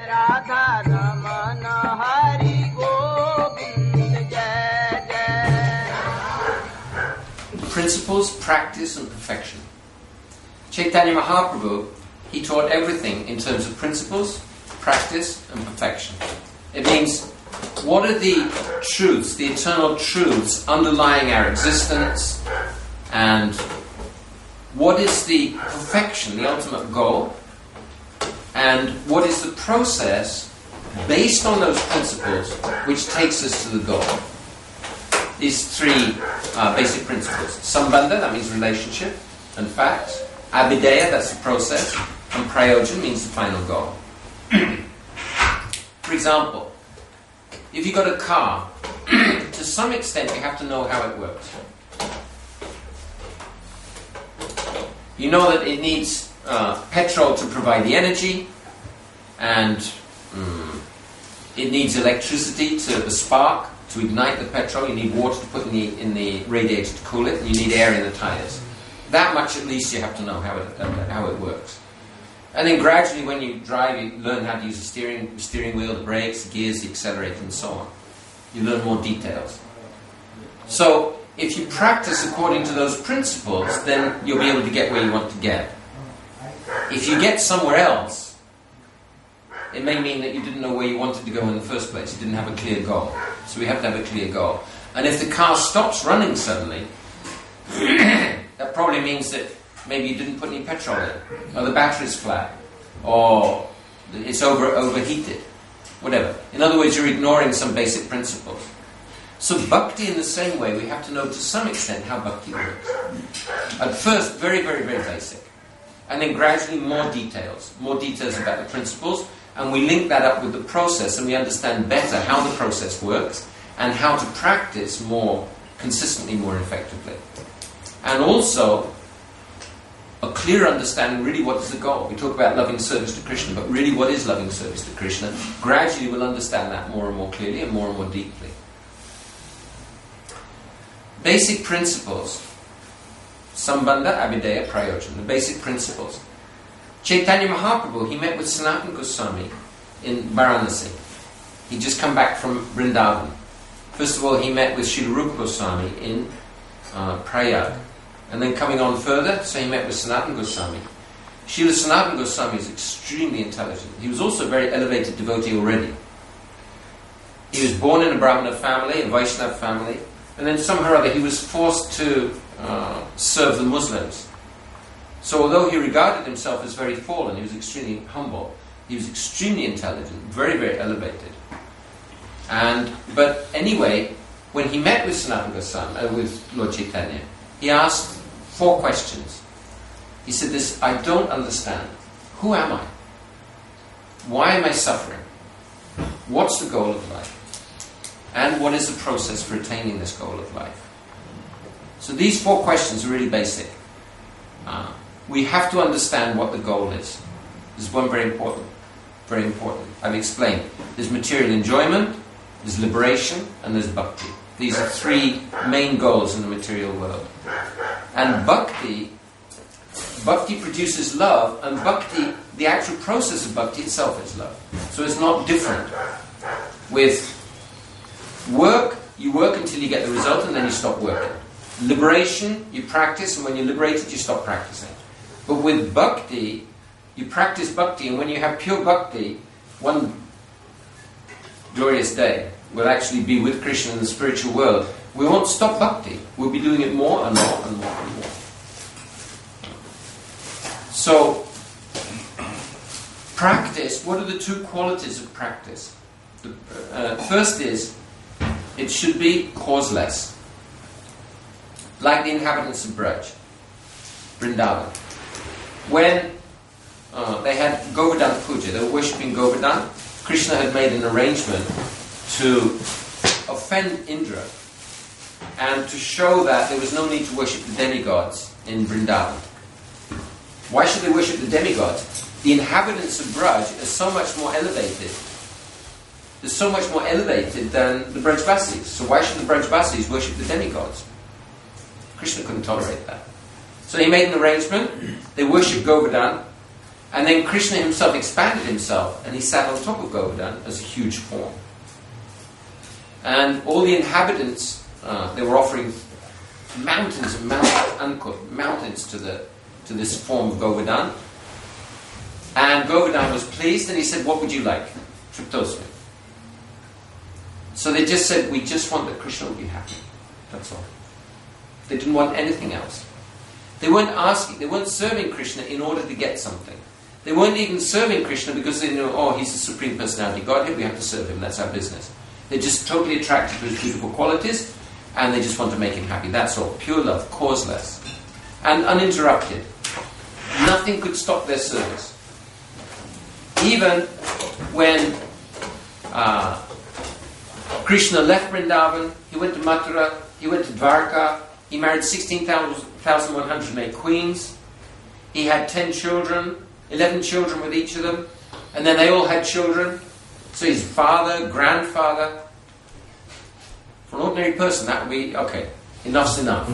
Radha Ramana Hari Govind Jai Jai. Principles, practice and perfection. Chaitanya Mahaprabhu, he taught everything in terms of principles, practice and perfection. It means, what are the truths, the eternal truths underlying our existence, and what is the perfection, the ultimate goal, and what is the process based on those principles which takes us to the goal. These three basic principles. Sambandha, that means relationship and facts. Abhideya, that's the process. And prayojan means the final goal. For example, if you've got a car, to some extent you have to know how it works. You know that it needs petrol to provide the energy, and it needs electricity to spark, to ignite the petrol. You need water to put in the radiator to cool it, and you need air in the tires. That much at least you have to know how it works. And then gradually when you drive, you learn how to use the steering wheel, the brakes, the gears, the accelerator and so on. You learn more details. So if you practice according to those principles, then you'll be able to get where you want to get. If you get somewhere else, it may mean that you didn't know where you wanted to go in the first place. You didn't have a clear goal. So we have to have a clear goal. And if the car stops running suddenly, that probably means that maybe you didn't put any petrol in, or the battery's flat, or it's overheated, whatever. In other words, you're ignoring some basic principles. So bhakti, in the same way, we have to know to some extent how bhakti works. At first, very, very, very basic. And then gradually more details about the principles, and we link that up with the process, and we understand better how the process works, and how to practice more consistently, more effectively. And also, a clear understanding, really, what is the goal? We talk about loving service to Krishna, but really, what is loving service to Krishna? Gradually, we'll understand that more and more clearly and more deeply. Basic principles. Sambandha, Abhideya, Prayojan. The basic principles. Chaitanya Mahaprabhu, he met with Sanatana Goswami in Varanasi. He'd just come back from Vrindavan. First of all, he met with Srila Rupa Goswami in Prayag. And then coming on further, so he met with Sanatana Goswami. Srila Sanatana Goswami is extremely intelligent. He was also a very elevated devotee already. He was born in a Brahmana family, a Vaishnava family, and then somehow or other he was forced to serve the Muslims. So although he regarded himself as very fallen, he was extremely humble. He was extremely intelligent, very, very elevated. But anyway, when he met with Sanatana Goswami, with Lord Chaitanya, he asked 4 questions. He said this, I don't understand. Who am I? Why am I suffering? What's the goal of life? And what is the process for attaining this goal of life? So these 4 questions are really basic. We have to understand what the goal is. This is one very important. Very important. I've explained. There's material enjoyment, there's liberation, and there's bhakti. These are 3 main goals in the material world. And bhakti produces love, and bhakti, the actual process of bhakti itself is love. So it's not different. With work, you work until you get the result and then you stop working. Liberation, you practice, and when you're liberated, you stop practicing. But with bhakti, you practice bhakti, and when you have pure bhakti, one glorious day, we'll actually be with Krishna in the spiritual world. We won't stop bhakti. We'll be doing it more and more and more and more. So, practice, what are the 2 qualities of practice? The first is, it should be causeless. Like the inhabitants of Braj, Vrindavan. When they had Govardhan Puja, they were worshipping Govardhan, Krishna had made an arrangement to offend Indra and to show that there was no need to worship the demigods in Vrindavan. Why should they worship the demigods? The inhabitants of Braj are so much more elevated. They're so much more elevated than the Brajvasis. So why should the Brajvasis worship the demigods? Krishna couldn't tolerate that. So he made an arrangement. They worshipped Govardhan. And then Krishna himself expanded himself, and he sat on top of Govardhan as a huge form. And all the inhabitants, they were offering mountains and mountains to this form of Govardhan. And Govardhan was pleased, and he said, "What would you like?" Triptosmi. So they just said, "We just want that Krishna will be happy." That's all. They didn't want anything else. They weren't serving Krishna in order to get something. They weren't even serving Krishna because they knew, oh, he's the Supreme Personality Godhead, we have to serve him, that's our business. They're just totally attracted to his beautiful qualities, and they just want to make him happy. That's all. Pure love, causeless, and uninterrupted. Nothing could stop their service. Even when Krishna left Vrindavan, he went to Mathura, he went to Dwarka, he married 16,108 queens, he had 10 children, 11 children with each of them, and then they all had children. So his father, grandfather. For an ordinary person, that would be, okay, enough's enough.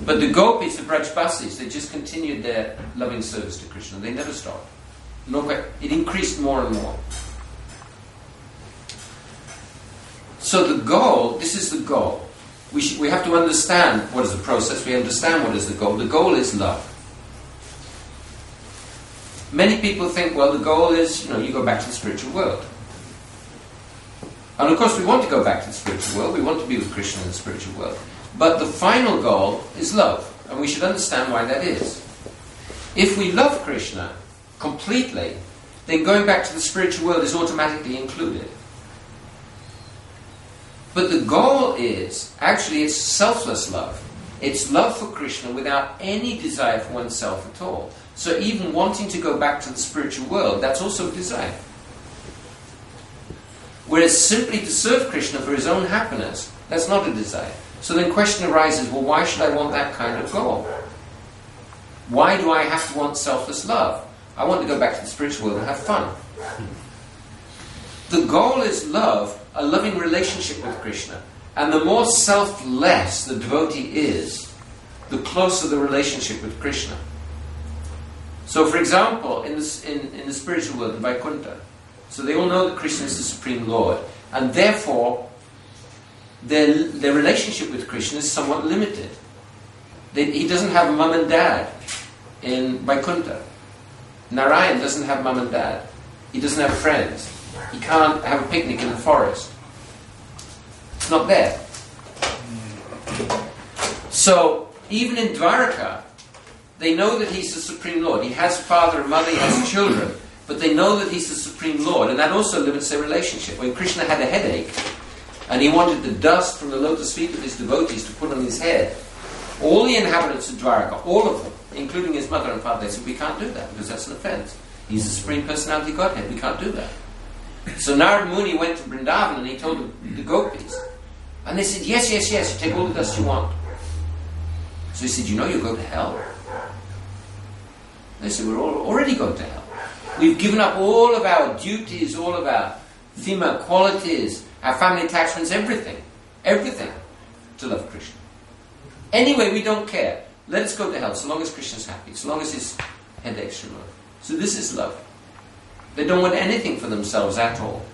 But the gopis, the Brajbasis, they just continued their loving service to Krishna. They never stopped. It increased more and more. So the goal, this is the goal. We have to understand what is the process. We understand what is the goal. The goal is love. Many people think, well, the goal is, you go back to the spiritual world. And of course we want to go back to the spiritual world. We want to be with Krishna in the spiritual world. But the final goal is love. And we should understand why that is. If we love Krishna completely, then going back to the spiritual world is automatically included. But the goal is, actually, it's selfless love. It's love for Krishna without any desire for oneself at all. So even wanting to go back to the spiritual world, that's also a desire. Whereas simply to serve Krishna for his own happiness, that's not a desire. So then the question arises, well, why should I want that kind of goal? Why do I have to want selfless love? I want to go back to the spiritual world and have fun. The goal is love, a loving relationship with Krishna. And the more selfless the devotee is, the closer the relationship with Krishna. So, for example, in the spiritual world, in Vaikuntha, so they all know that Krishna is the Supreme Lord, and therefore their relationship with Krishna is somewhat limited. He doesn't have mum and dad in Vaikuntha. Narayana doesn't have mum and dad. He doesn't have friends. He can't have a picnic in the forest. It's not there. So, even in Dwarka, they know that he's the Supreme Lord. He has father and mother, he has children, but they know that he's the Supreme Lord, and that also limits their relationship. When Krishna had a headache, and he wanted the dust from the lotus feet of his devotees to put on his head, all the inhabitants of Dwarka, all of them, including his mother and father, they said, we can't do that, because that's an offense. He's the Supreme Personality Godhead, we can't do that. So Narada Muni went to Vrindavan and he told the gopis, and they said, yes, you take all the dust you want. So he said, you'll go to hell. They said, we're already going to hell. We've given up all of our duties, all of our female qualities, our family attachments, everything, to love Krishna. Anyway, we don't care. Let us go to hell, so long as Krishna's happy, so long as his headaches removed. So this is love. They don't want anything for themselves at all.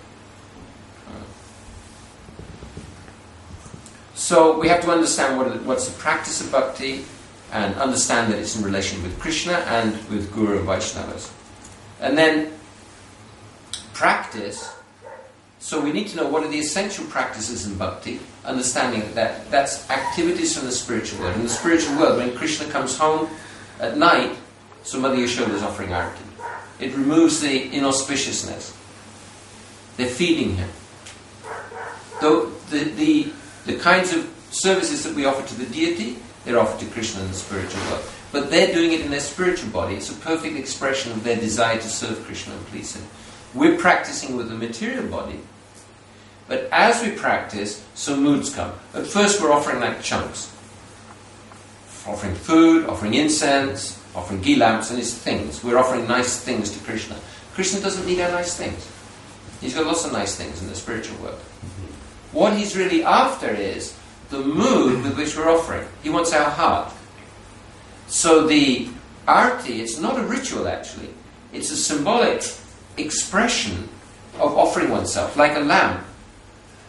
So we have to understand what's the practice of bhakti, and understand that it's in relation with Krishna and with Guru and Vaishnavas. And then practice. So we need to know what are the essential practices in bhakti, understanding that that's activities from the spiritual world. In the spiritual world, when Krishna comes home at night, so Mother Yashoda is offering arati. It removes the inauspiciousness. They're feeding him. Though the kinds of services that we offer to the deity, they're offered to Krishna in the spiritual world. But they're doing it in their spiritual body. It's a perfect expression of their desire to serve Krishna and please him. We're practicing with the material body. But as we practice, some moods come. At first we're offering like chunks. Offering food, offering incense, offering ghee lamps and his things. We're offering nice things to Krishna. Krishna doesn't need our nice things. He's got lots of nice things in the spiritual world. What he's really after is the mood with which we're offering. He wants our heart. So the arti, it's not a ritual actually. It's a symbolic expression of offering oneself, like a lamp.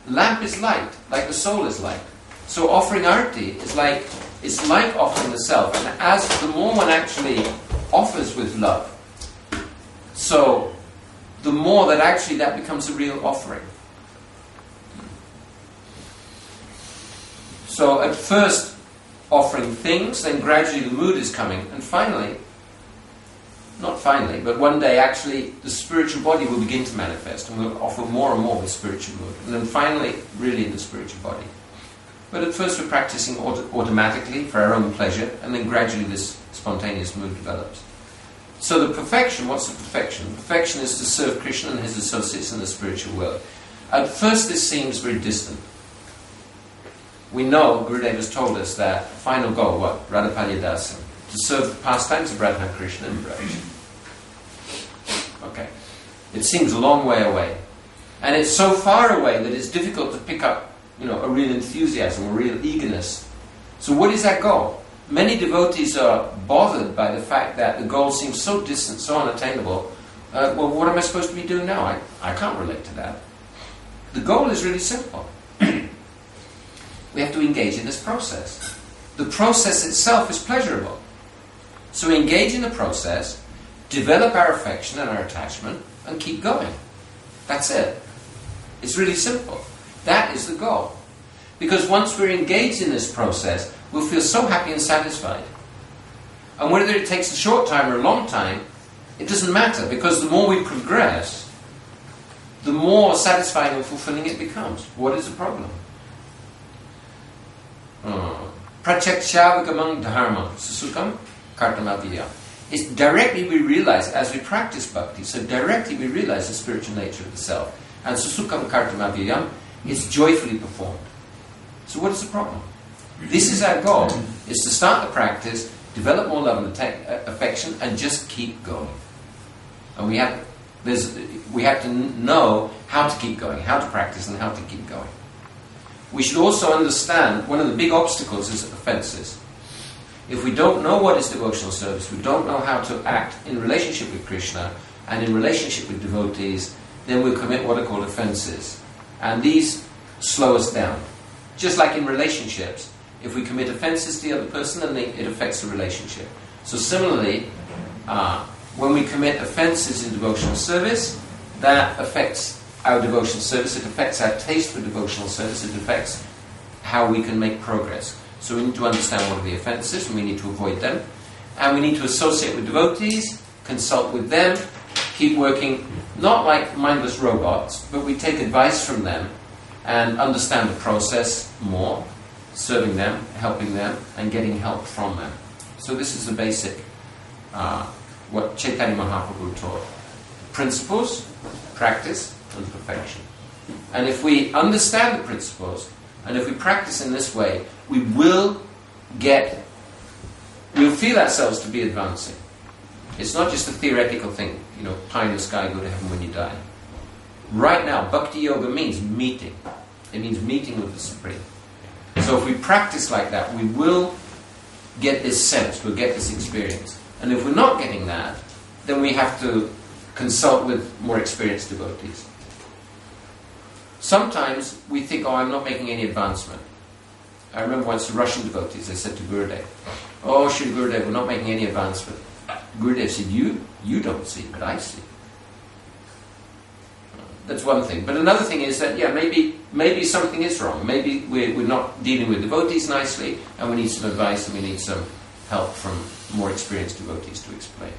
Lamp is light, like the soul is light. So offering arati is like, it's like offering the self. And as the more one actually offers with love, so the more that actually that becomes a real offering. So at first offering things, then gradually the mood is coming, and finally, not finally, but one day actually the spiritual body will begin to manifest, and we'll offer more and more with spiritual mood, and then finally really in the spiritual body. But at first we're practicing automatically for our own pleasure, and then gradually this spontaneous mood develops. So the perfection, what's the perfection? Perfection is to serve Krishna and his associates in the spiritual world. At first this seems very distant. We know, Gurudev has told us that final goal, what? Radhapalya Dasam. To serve the pastimes of Radha Krishna and Braj. Okay. It seems a long way away. And it's so far away that it's difficult to pick up, a real enthusiasm, a real eagerness. So what is that goal? Many devotees are bothered by the fact that the goal seems so distant, so unattainable. Well, what am I supposed to be doing now? I can't relate to that. The goal is really simple. We have to engage in this process. The process itself is pleasurable. So we engage in the process, develop our affection and our attachment, and keep going. That's it. It's really simple. That is the goal. Because once we're engaged in this process, we'll feel so happy and satisfied. And whether it takes a short time or a long time, it doesn't matter, because the more we progress, the more satisfying and fulfilling it becomes. What is the problem? Pratyakshavigamang dharma susukam kartamavya. It's directly we realize as we practice bhakti, so directly we realize the spiritual nature of the self. And susukam kartamavya is joyfully performed. So what is the problem? This is our goal, is to start the practice, develop more love and affection, and just keep going. And we have to know how to keep going, how to practice and how to keep going. We should also understand one of the big obstacles is offenses. If we don't know what is devotional service, we don't know how to act in relationship with Krishna and in relationship with devotees, then we'll commit what are called offenses. And these slow us down. Just like in relationships, if we commit offenses to the other person, then it affects the relationship. So similarly, when we commit offenses in devotional service, that affects our devotional service, it affects our taste for devotional service, it affects how we can make progress. So we need to understand what are the offenses, and we need to avoid them. And we need to associate with devotees, consult with them, keep working, not like mindless robots, but we take advice from them and understand the process more, serving them, helping them, and getting help from them. So this is the basic, what Chaitanya Mahaprabhu taught. Principles, practice, and perfection. And if we understand the principles, and if we practice in this way, we'll feel ourselves to be advancing. It's not just a theoretical thing, pie in the sky, go to heaven when you die. Right now, Bhakti Yoga means meeting. It means meeting with the Supreme. So if we practice like that, we will get this sense, we'll get this experience. And if we're not getting that, then we have to consult with more experienced devotees. Sometimes we think, I'm not making any advancement. I remember once the Russian devotees, they said to Gurudev, Shri Gurudev, we're not making any advancement. Gurudev said, you don't see, but I see. That's one thing. But another thing is that, maybe something is wrong. Maybe we're not dealing with devotees nicely, and we need some advice, and we need some help from more experienced devotees to explain.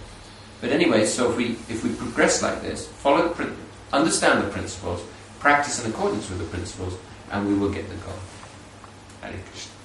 But anyway, so if we progress like this, understand the principles, practice in accordance with the principles, and we will get the goal. Hare Krishna.